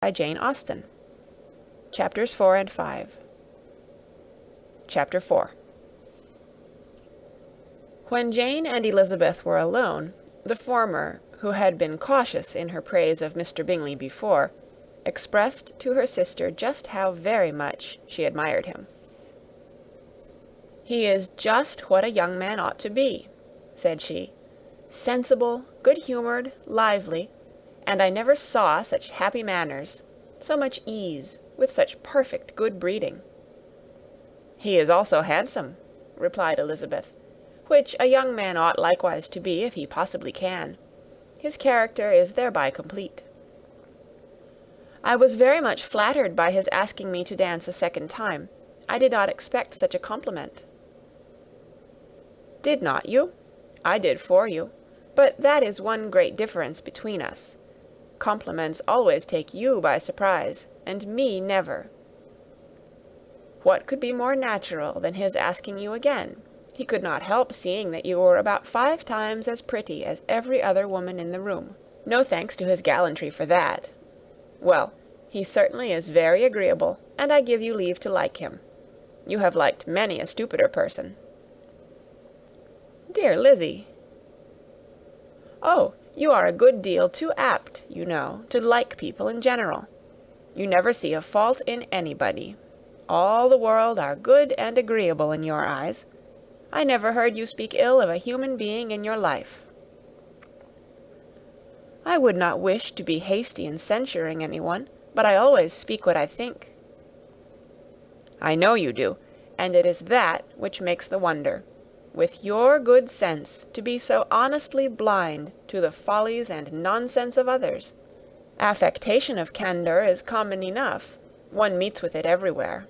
by Jane Austen. Chapters 4 and 5. Chapter 4. When Jane and Elizabeth were alone, the former, who had been cautious in her praise of Mr. Bingley before, expressed to her sister just how very much she admired him. "He is just what a young man ought to be," said she, "sensible, good-humoured, lively, and I never saw such happy manners, so much ease, with such perfect good breeding." "He is also handsome," replied Elizabeth, "which a young man ought likewise to be, if he possibly can. His character is thereby complete." "I was very much flattered by his asking me to dance a second time. I did not expect such a compliment." "Did not you? I did for you. But that is one great difference between us. Compliments always take you by surprise, and me never." "What could be more natural than his asking you again? He could not help seeing that you were about 5 times as pretty as every other woman in the room. No thanks to his gallantry for that. Well, he certainly is very agreeable, and I give you leave to like him. You have liked many a stupider person." "Dear Lizzy!" "Oh, you are a good deal too apt, you know, to like people in general. You never see a fault in anybody. All the world are good and agreeable in your eyes. I never heard you speak ill of a human being in your life." "I would not wish to be hasty in censuring anyone, but I always speak what I think." "I know you do, and it is that which makes the wonder. With your good sense, to be so honestly blind to the follies and nonsense of others. Affectation of candour is common enough, one meets with it everywhere.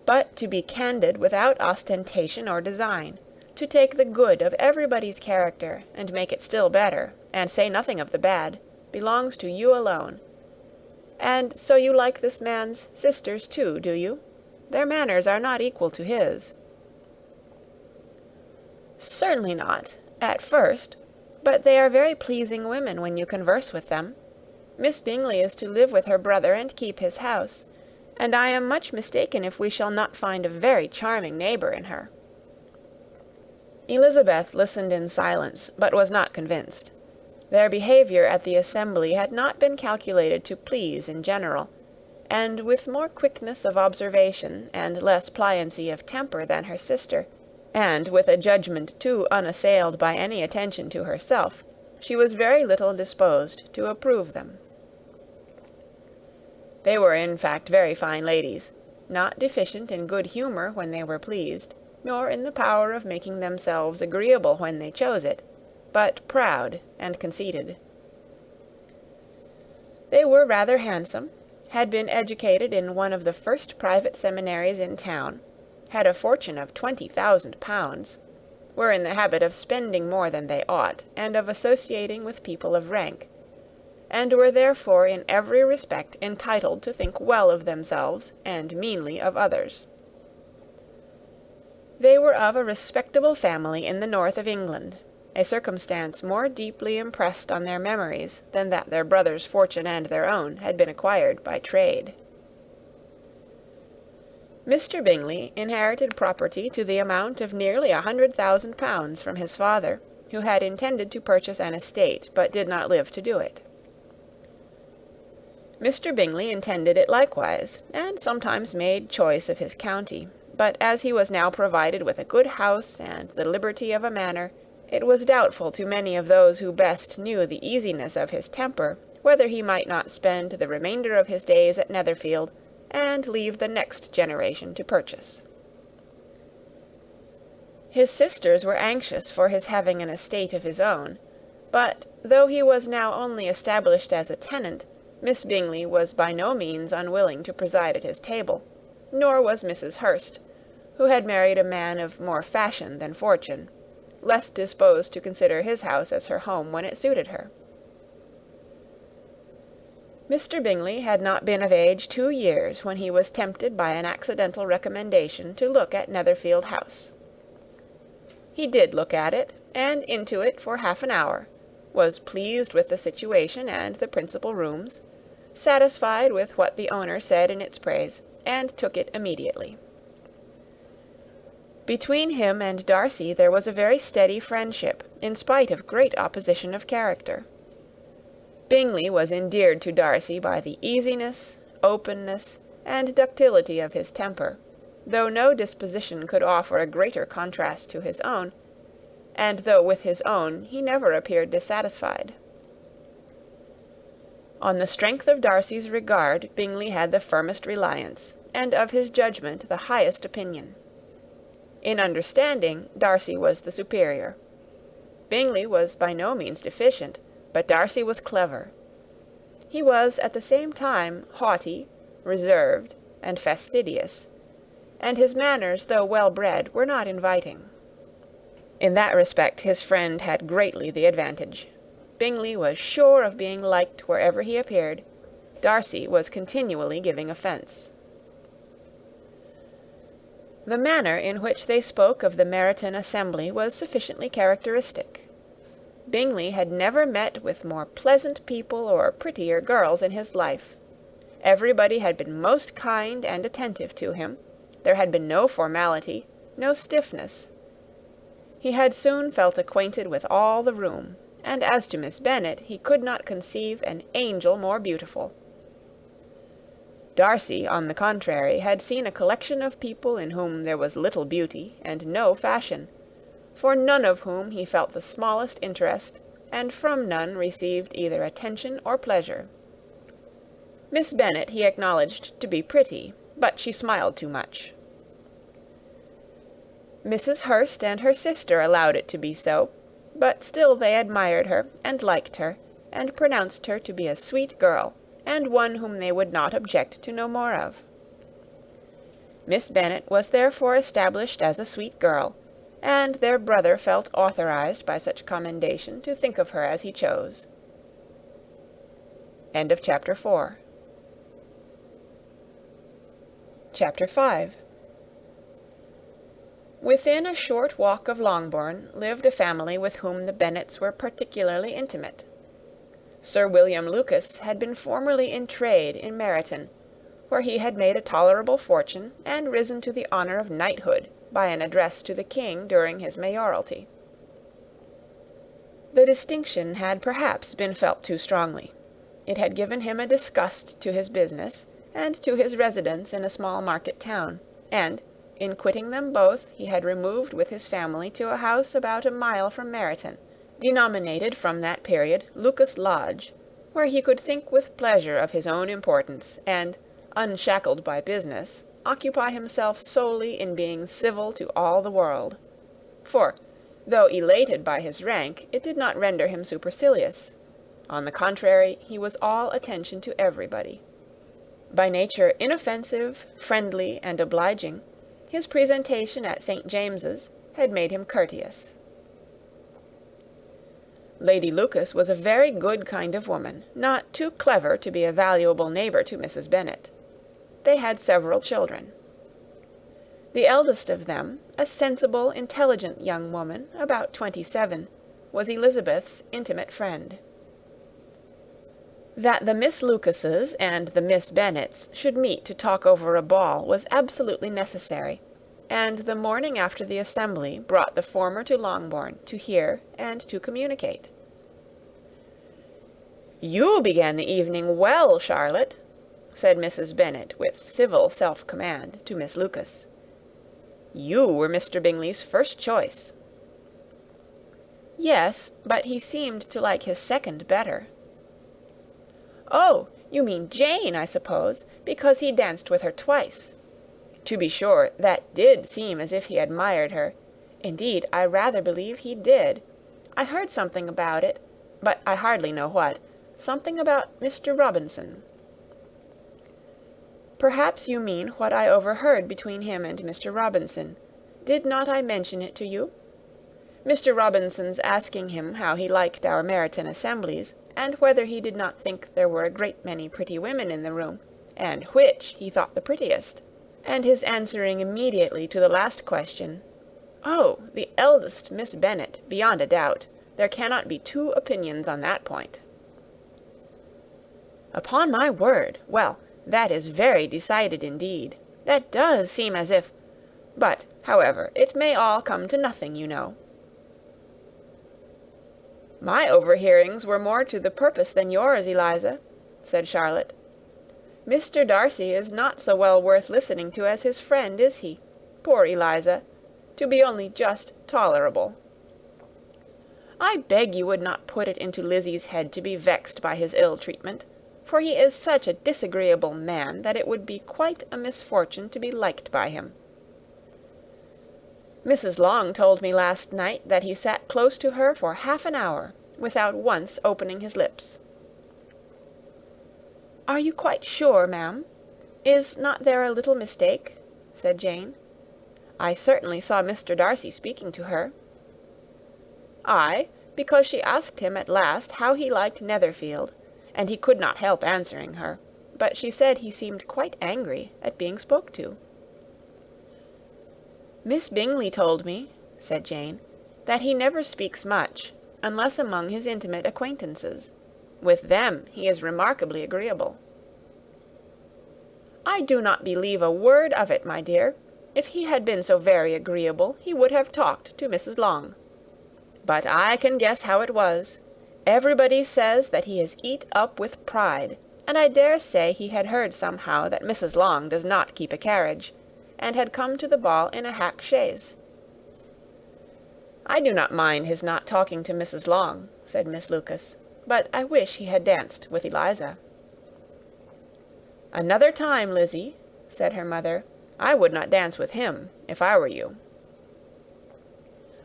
But to be candid without ostentation or design, to take the good of everybody's character, and make it still better, and say nothing of the bad, belongs to you alone. And so you like this man's sisters too, do you? Their manners are not equal to his." "Certainly not, at first, but they are very pleasing women when you converse with them. Miss Bingley is to live with her brother and keep his house, and I am much mistaken if we shall not find a very charming neighbour in her." Elizabeth listened in silence, but was not convinced. Their behaviour at the assembly had not been calculated to please in general, and with more quickness of observation and less pliancy of temper than her sister, and with a judgment too unassailed by any attention to herself, she was very little disposed to approve them. They were in fact very fine ladies, not deficient in good humour when they were pleased, nor in the power of making themselves agreeable when they chose it, but proud and conceited. They were rather handsome, had been educated in one of the first private seminaries in town, had a fortune of 20,000 pounds, were in the habit of spending more than they ought, and of associating with people of rank, and were therefore in every respect entitled to think well of themselves and meanly of others. They were of a respectable family in the north of England, a circumstance more deeply impressed on their memories than that their brother's fortune and their own had been acquired by trade. Mr. Bingley inherited property to the amount of nearly 100,000 pounds from his father, who had intended to purchase an estate, but did not live to do it. Mr. Bingley intended it likewise, and sometimes made choice of his county, but as he was now provided with a good house and the liberty of a manor, it was doubtful to many of those who best knew the easiness of his temper, whether he might not spend the remainder of his days at Netherfield, and leave the next generation to purchase. His sisters were anxious for his having an estate of his own, but though he was now only established as a tenant, Miss Bingley was by no means unwilling to preside at his table, nor was Mrs. Hurst, who had married a man of more fashion than fortune, less disposed to consider his house as her home when it suited her. Mr. Bingley had not been of age 2 years when he was tempted by an accidental recommendation to look at Netherfield House. He did look at it, and into it for half an hour, was pleased with the situation and the principal rooms, satisfied with what the owner said in its praise, and took it immediately. Between him and Darcy there was a very steady friendship, in spite of great opposition of character. Bingley was endeared to Darcy by the easiness, openness, and ductility of his temper, though no disposition could offer a greater contrast to his own, and though with his own he never appeared dissatisfied. On the strength of Darcy's regard, Bingley had the firmest reliance, and of his judgment the highest opinion. In understanding, Darcy was the superior. Bingley was by no means deficient, but Darcy was clever. He was at the same time haughty, reserved, and fastidious, and his manners, though well-bred, were not inviting. In that respect his friend had greatly the advantage. Bingley was sure of being liked wherever he appeared. Darcy was continually giving offence. The manner in which they spoke of the Meryton assembly was sufficiently characteristic. Bingley had never met with more pleasant people or prettier girls in his life. Everybody had been most kind and attentive to him. There had been no formality, no stiffness. He had soon felt acquainted with all the room, and as to Miss Bennet, he could not conceive an angel more beautiful. Darcy, on the contrary, had seen a collection of people in whom there was little beauty and no fashion, for none of whom he felt the smallest interest, and from none received either attention or pleasure. Miss Bennet he acknowledged to be pretty, but she smiled too much. Mrs. Hurst and her sister allowed it to be so, but still they admired her, and liked her, and pronounced her to be a sweet girl, and one whom they would not object to know more of. Miss Bennet was therefore established as a sweet girl, and their brother felt authorized by such commendation to think of her as he chose. End of Chapter 4. Chapter 5. Within a short walk of Longbourn lived a family with whom the Bennets were particularly intimate. Sir William Lucas had been formerly in trade in Meryton, where he had made a tolerable fortune, and risen to the honour of knighthood by an address to the king during his mayoralty. The distinction had perhaps been felt too strongly. It had given him a disgust to his business, and to his residence in a small market town, and, in quitting them both, he had removed with his family to a house about a mile from Meryton, denominated from that period Lucas Lodge, where he could think with pleasure of his own importance, and, unshackled by business, occupy himself solely in being civil to all the world. For, though elated by his rank, it did not render him supercilious. On the contrary, he was all attention to everybody. By nature inoffensive, friendly, and obliging, his presentation at St. James's had made him courteous. Lady Lucas was a very good kind of woman, not too clever to be a valuable neighbour to Mrs. Bennet. They had several children. The eldest of them, a sensible, intelligent young woman, about 27, was Elizabeth's intimate friend. That the Miss Lucases and the Miss Bennets should meet to talk over a ball was absolutely necessary, and the morning after the assembly brought the former to Longbourn to hear and to communicate. "You began the evening well, Charlotte," said Mrs. Bennet with civil self-command to Miss Lucas. "You were Mr. Bingley's first choice." "Yes, but he seemed to like his second better." "Oh, you mean Jane, I suppose, because he danced with her twice. To be sure, that did seem as if he admired her. Indeed, I rather believe he did. I heard something about it, but I hardly know what. Something about Mr. Robinson." "Perhaps you mean what I overheard between him and Mr. Robinson. Did not I mention it to you? Mr. Robinson's asking him how he liked our Meryton assemblies, and whether he did not think there were a great many pretty women in the room, and which he thought the prettiest, and his answering immediately to the last question, 'Oh, the eldest Miss Bennet, beyond a doubt. There cannot be two opinions on that point.'" "Upon my word! Well, that is very decided indeed. That does seem as if... But, however, it may all come to nothing, you know." "My overhearings were more to the purpose than yours, Eliza," said Charlotte. "Mr. Darcy is not so well worth listening to as his friend, is he? Poor Eliza! To be only just tolerable. I beg you would not put it into Lizzie's head to be vexed by his ill treatment, for he is such a disagreeable man that it would be quite a misfortune to be liked by him. Mrs. Long told me last night that he sat close to her for half an hour, without once opening his lips." "Are you quite sure, ma'am? Is not there a little mistake?" said Jane. "I certainly saw Mr. Darcy speaking to her." "Aye, because she asked him at last how he liked Netherfield, and he could not help answering her, but she said he seemed quite angry at being spoke to." "Miss Bingley told me," said Jane, "that he never speaks much, unless among his intimate acquaintances. With them he is remarkably agreeable." "I do not believe a word of it, my dear. If he had been so very agreeable, he would have talked to Mrs. Long. But I can guess how it was. Everybody says that he is eat up with pride, and I dare say he had heard somehow that Mrs. Long does not keep a carriage, and had come to the ball in a hack chaise." "I do not mind his not talking to Mrs. Long," said Miss Lucas, "but I wish he had danced with Eliza." "Another time, Lizzy," said her mother, "I would not dance with him, if I were you."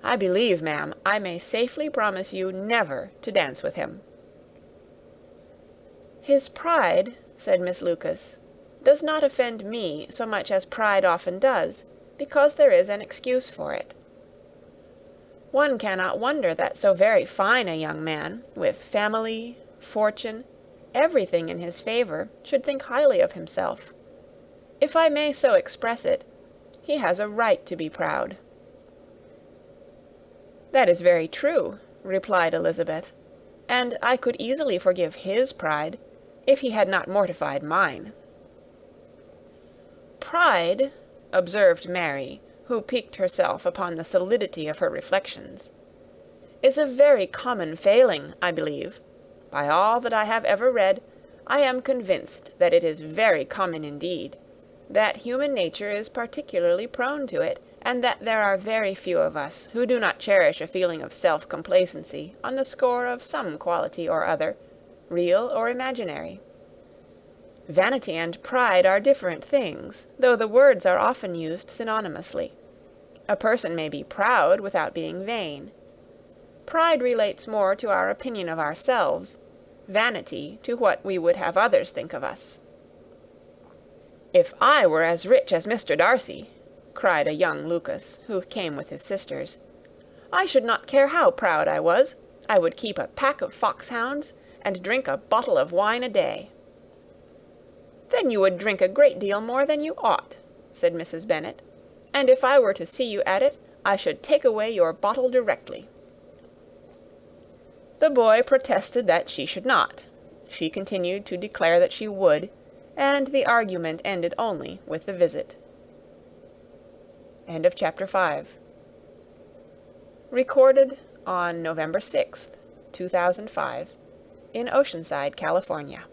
"I believe, ma'am, I may safely promise you never to dance with him." "His pride," said Miss Lucas, "does not offend me so much as pride often does, because there is an excuse for it. One cannot wonder that so very fine a young man, with family, fortune, everything in his favour, should think highly of himself. If I may so express it, he has a right to be proud." "That is very true," replied Elizabeth, "and I could easily forgive his pride, if he had not mortified mine." "Pride," observed Mary, who piqued herself upon the solidity of her reflections, "is a very common failing, I believe. By all that I have ever read, I am convinced that it is very common indeed, that human nature is particularly prone to it, and that there are very few of us who do not cherish a feeling of self-complacency on the score of some quality or other, real or imaginary. Vanity and pride are different things, though the words are often used synonymously. A person may be proud without being vain. Pride relates more to our opinion of ourselves, vanity to what we would have others think of us." "If I were as rich as Mr. Darcy," cried a young Lucas, who came with his sisters, "I should not care how proud I was. I would keep a pack of foxhounds, and drink a bottle of wine a day." "Then you would drink a great deal more than you ought," said Mrs. Bennet, "and if I were to see you at it, I should take away your bottle directly." The boy protested that she should not. She continued to declare that she would, and the argument ended only with the visit. End of Chapter 5. Recorded on November 6th, 2005, in Oceanside, California.